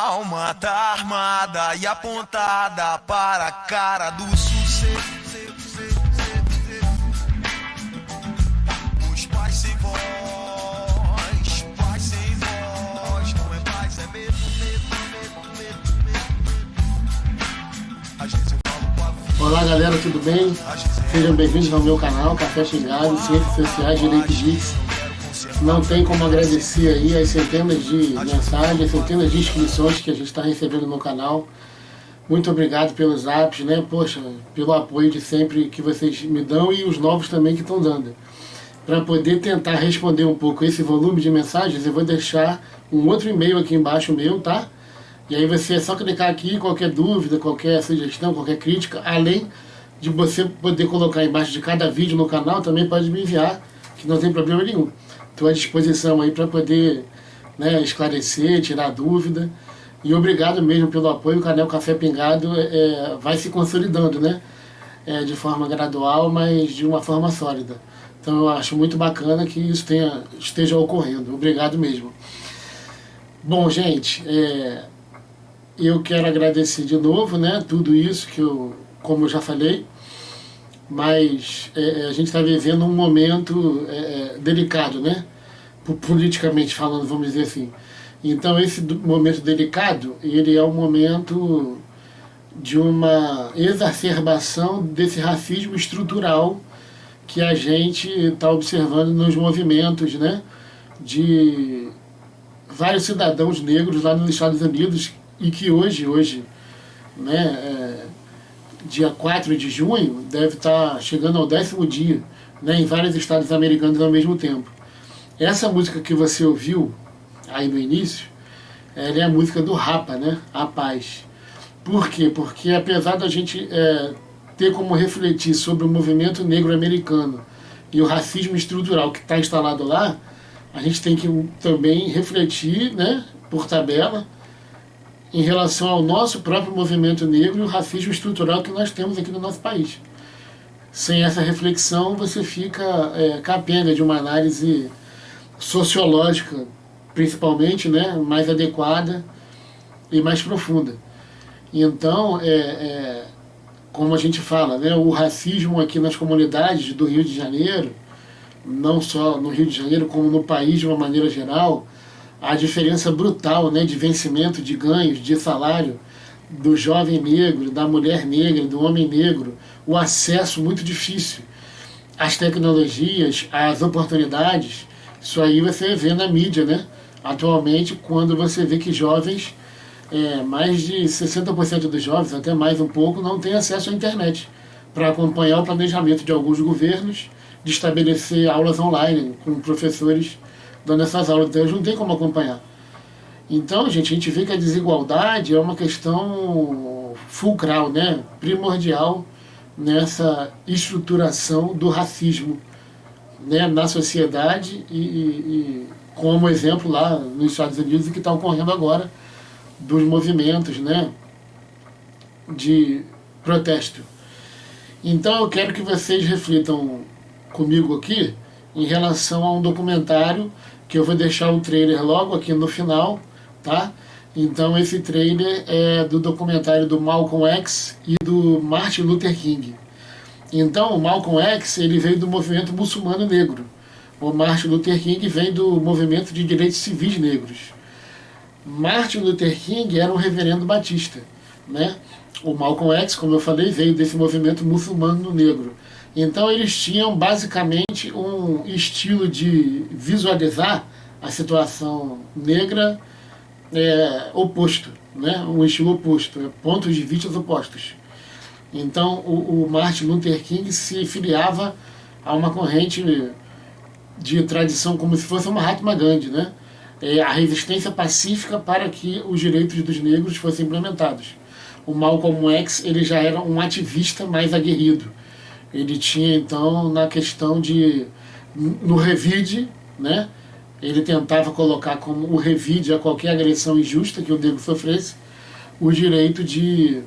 Alma tá armada e apontada para a cara do sucesso. Os pais sem voz, paz sem voz. Não é paz, é medo, Às vezes eu falo com a vida. Olá galera, tudo bem? Sejam bem-vindos ao meu canal Café Xingado, Ciências Sociais, Direito Geeks. Não tem como agradecer aí as centenas de mensagens, centenas de inscrições que a gente está recebendo no canal. Muito obrigado pelos apps, né? Poxa, pelo apoio de sempre que vocês me dão e os novos também que estão dando. Para poder tentar responder um pouco esse volume de mensagens, eu vou deixar um outro e-mail aqui embaixo meu, tá? E aí você é só clicar aqui, qualquer dúvida, qualquer sugestão, qualquer crítica, além de você poder colocar embaixo de cada vídeo no canal, também pode me enviar, que não tem problema nenhum. Estou à disposição aí para poder, né, esclarecer, tirar dúvida. E obrigado mesmo pelo apoio. O canal Café Pingado vai se consolidando, né? De forma gradual, mas de uma forma sólida. Então eu acho muito bacana que isso esteja ocorrendo. Obrigado mesmo. Bom, gente, eu quero agradecer de novo, né, tudo isso que como eu já falei, mas a gente está vivendo um momento delicado, né, politicamente falando, vamos dizer assim. Então esse momento delicado, ele é um momento de uma exacerbação desse racismo estrutural que a gente está observando nos movimentos, né, de vários cidadãos negros lá nos Estados Unidos, e que hoje, né, dia 4 de junho, deve estar chegando ao 10º dia, né, em vários estados americanos ao mesmo tempo. Essa música que você ouviu aí no início, ela é a música do Rapa, né, A Paz. Por quê? Porque apesar da gente ter como refletir sobre o movimento negro americano e o racismo estrutural que está instalado lá, a gente tem que também refletir, né, por tabela, em relação ao nosso próprio movimento negro e o racismo estrutural que nós temos aqui no nosso país. Sem essa reflexão, você fica capenga de uma análise sociológica, principalmente, né, mais adequada e mais profunda. Então, como a gente fala, né, o racismo aqui nas comunidades do Rio de Janeiro, não só no Rio de Janeiro, como no país de uma maneira geral, a diferença brutal, né, de vencimento, de ganhos, de salário do jovem negro, da mulher negra, do homem negro, o acesso muito difícil às tecnologias, às oportunidades, isso aí você vê na mídia, né? Atualmente, quando você vê que jovens, mais de 60% dos jovens, até mais um pouco, não têm acesso à internet para acompanhar o planejamento de alguns governos de estabelecer aulas online com professores dando essas aulas, então não tem como acompanhar. Então, gente, a gente vê que a desigualdade é uma questão fulcral, né, primordial nessa estruturação do racismo, né, na sociedade e como exemplo lá nos Estados Unidos, que está ocorrendo agora dos movimentos, né, de protesto. Então eu quero que vocês reflitam comigo aqui em relação a um documentário que eu vou deixar o trailer logo aqui no final, tá? Então esse trailer é do documentário do Malcolm X e do Martin Luther King. Então o Malcolm X, ele veio do movimento muçulmano negro. O Martin Luther King vem do movimento de direitos civis negros. Martin Luther King era um reverendo batista, né? O Malcolm X, como eu falei, veio desse movimento muçulmano negro. Então eles tinham basicamente um estilo de visualizar a situação negra oposto, né? Um estilo oposto, pontos de vista opostos. Então o Martin Luther King se filiava a uma corrente de tradição como se fosse uma Mahatma Gandhi, né? A resistência pacífica para que os direitos dos negros fossem implementados. O Malcolm X, ele já era um ativista mais aguerrido. Ele tinha, então, na questão no revide, né, ele tentava colocar como o revide a qualquer agressão injusta que o negro sofresse, o direito de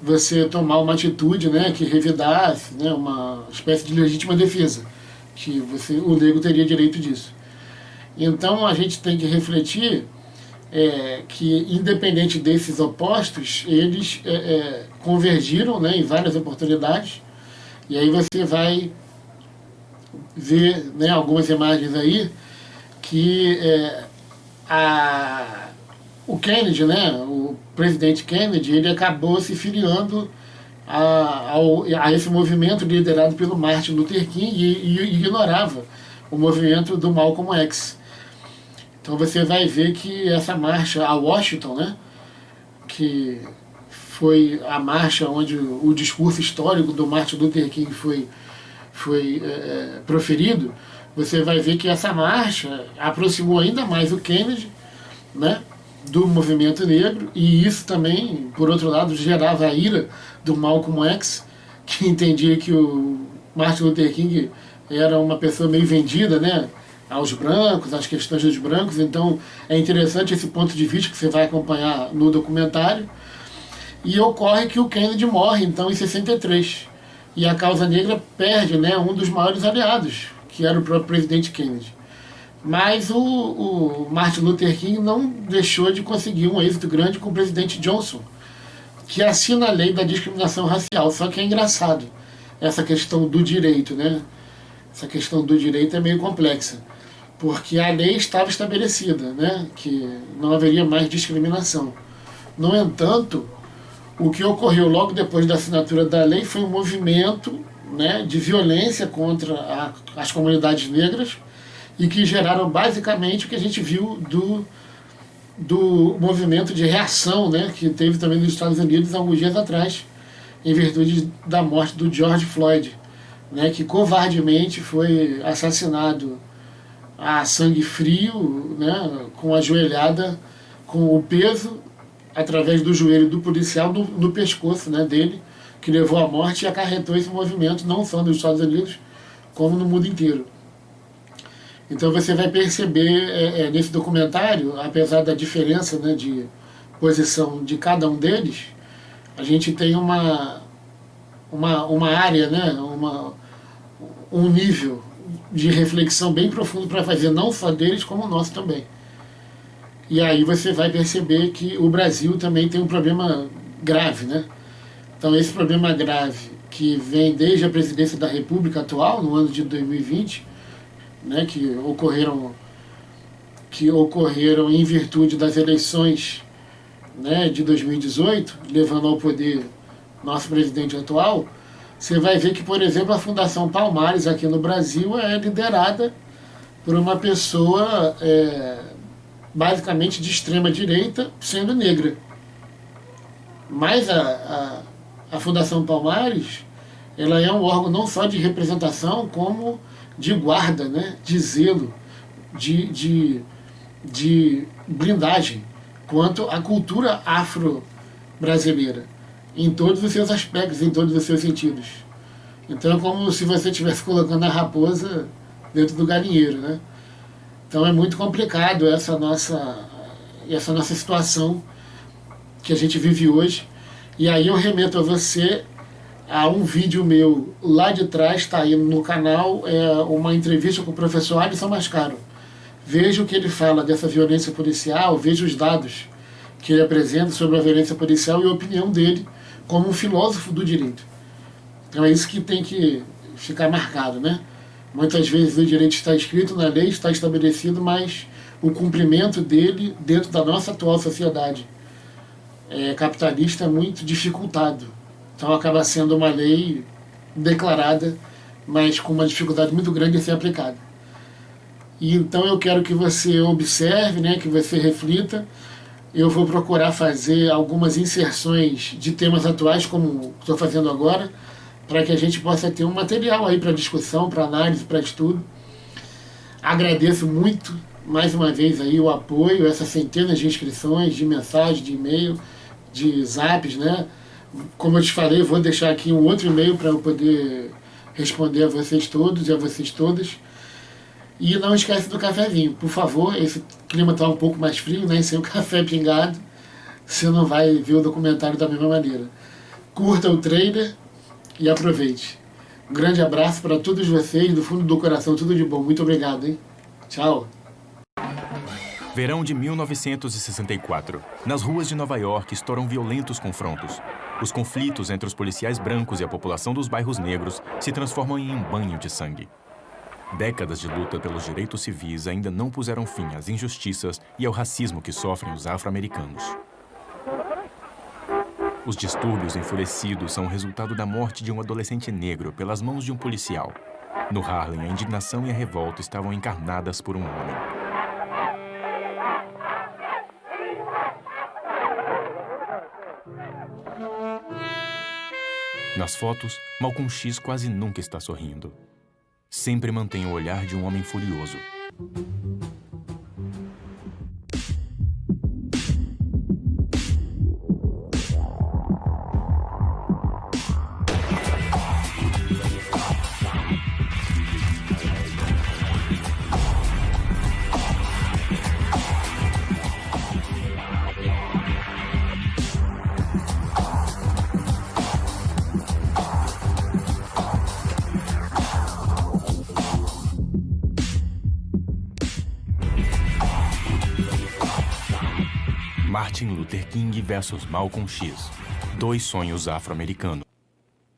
você tomar uma atitude, né, que revidasse, né, uma espécie de legítima defesa, que o negro teria direito disso. Então a gente tem que refletir que, independente desses opostos, eles convergiram, né, em várias oportunidades. E aí você vai ver, né, algumas imagens aí que o Kennedy, né, o presidente Kennedy, ele acabou se filiando a esse movimento liderado pelo Martin Luther King e ignorava o movimento do Malcolm X. Então você vai ver que essa marcha a Washington, né, que foi a marcha onde o discurso histórico do Martin Luther King foi proferido, você vai ver que essa marcha aproximou ainda mais o Kennedy, né, do movimento negro, e isso também, por outro lado, gerava a ira do Malcolm X, que entendia que o Martin Luther King era uma pessoa meio vendida, né, aos brancos, às questões dos brancos. Então é interessante esse ponto de vista que você vai acompanhar no documentário. E ocorre que o Kennedy morre, então, em 63. E a causa negra perde, né, um dos maiores aliados, que era o próprio presidente Kennedy. Mas o Martin Luther King não deixou de conseguir um êxito grande com o presidente Johnson, que assina a lei da discriminação racial. Só que é engraçado essa questão do direito, né? Essa questão do direito é meio complexa, porque a lei estava estabelecida, né, que não haveria mais discriminação. No entanto, o que ocorreu logo depois da assinatura da lei foi um movimento, né, de violência contra as comunidades negras, e que geraram basicamente o que a gente viu do movimento de reação, né, que teve também nos Estados Unidos há alguns dias atrás, em virtude da morte do George Floyd, né, que covardemente foi assassinado a sangue frio, né, com a joelhada, com o peso através do joelho do policial no pescoço, né, dele, que levou à morte e acarretou esse movimento não só nos Estados Unidos, como no mundo inteiro. Então você vai perceber nesse documentário, apesar da diferença, né, de posição de cada um deles, a gente tem uma área, né, um nível de reflexão bem profundo para fazer, não só deles, como o nosso também. E aí você vai perceber que o Brasil também tem um problema grave, né? Então esse problema grave, que vem desde a presidência da República atual, no ano de 2020, né, que ocorreram em virtude das eleições, né, de 2018, levando ao poder nosso presidente atual. Você vai ver que, por exemplo, a Fundação Palmares aqui no Brasil é liderada por uma pessoa basicamente de extrema direita, sendo negra. Mas a Fundação Palmares, ela é um órgão não só de representação, como de guarda, né, de zelo, de blindagem quanto à cultura afro-brasileira, em todos os seus aspectos, em todos os seus sentidos. Então é como se você estivesse colocando a raposa dentro do galinheiro, né? Então é muito complicado essa nossa situação que a gente vive hoje. E aí eu remeto a você a um vídeo meu lá de trás, está aí no canal, uma entrevista com o professor Alisson Mascaro. Veja o que ele fala dessa violência policial, veja os dados que ele apresenta sobre a violência policial e a opinião dele como um filósofo do direito. Então é isso que tem que ficar marcado, né? Muitas vezes o direito está escrito na lei, está estabelecido, mas o cumprimento dele dentro da nossa atual sociedade capitalista é muito dificultado. Então acaba sendo uma lei declarada, mas com uma dificuldade muito grande de ser aplicada. E então eu quero que você observe, né, que você reflita. Eu vou procurar fazer algumas inserções de temas atuais, como estou fazendo agora, para que a gente possa ter um material aí para discussão, para análise, para estudo. Agradeço muito, mais uma vez, aí, o apoio, essas centenas de inscrições, de mensagens, de e-mail, de zaps, né? Como eu te falei, eu vou deixar aqui um outro e-mail para eu poder responder a vocês todos e a vocês todas. E não esquece do cafezinho, por favor. Esse clima está um pouco mais frio, né? Sem o café pingado, você não vai ver o documentário da mesma maneira. Curta o trailer e aproveite. Um grande abraço para todos vocês, do fundo do coração, tudo de bom. Muito obrigado, hein? Tchau. Verão de 1964. Nas ruas de Nova York estouram violentos confrontos. Os conflitos entre os policiais brancos e a população dos bairros negros se transformam em um banho de sangue. Décadas de luta pelos direitos civis ainda não puseram fim às injustiças e ao racismo que sofrem os afro-americanos. Os distúrbios enfurecidos são o resultado da morte de um adolescente negro pelas mãos de um policial. No Harlem, a indignação e a revolta estavam encarnadas por um homem. Nas fotos, Malcolm X quase nunca está sorrindo. Sempre mantém o olhar de um homem furioso. Martin Luther King versus Malcolm X. Dois sonhos afro-americanos.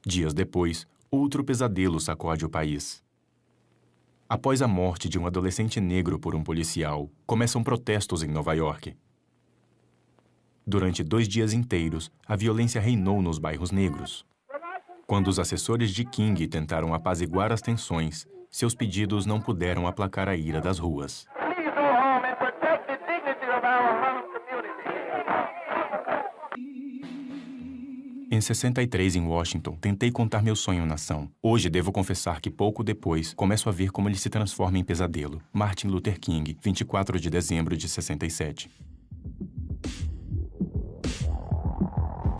Dias depois, outro pesadelo sacode o país. Após a morte de um adolescente negro por um policial, começam protestos em Nova York. Durante 2 dias inteiros, a violência reinou nos bairros negros. Quando os assessores de King tentaram apaziguar as tensões, seus pedidos não puderam aplacar a ira das ruas. Em 63, em Washington, tentei contar meu sonho na ação. Hoje, devo confessar que pouco depois, começo a ver como ele se transforma em pesadelo. Martin Luther King, 24 de dezembro de 67.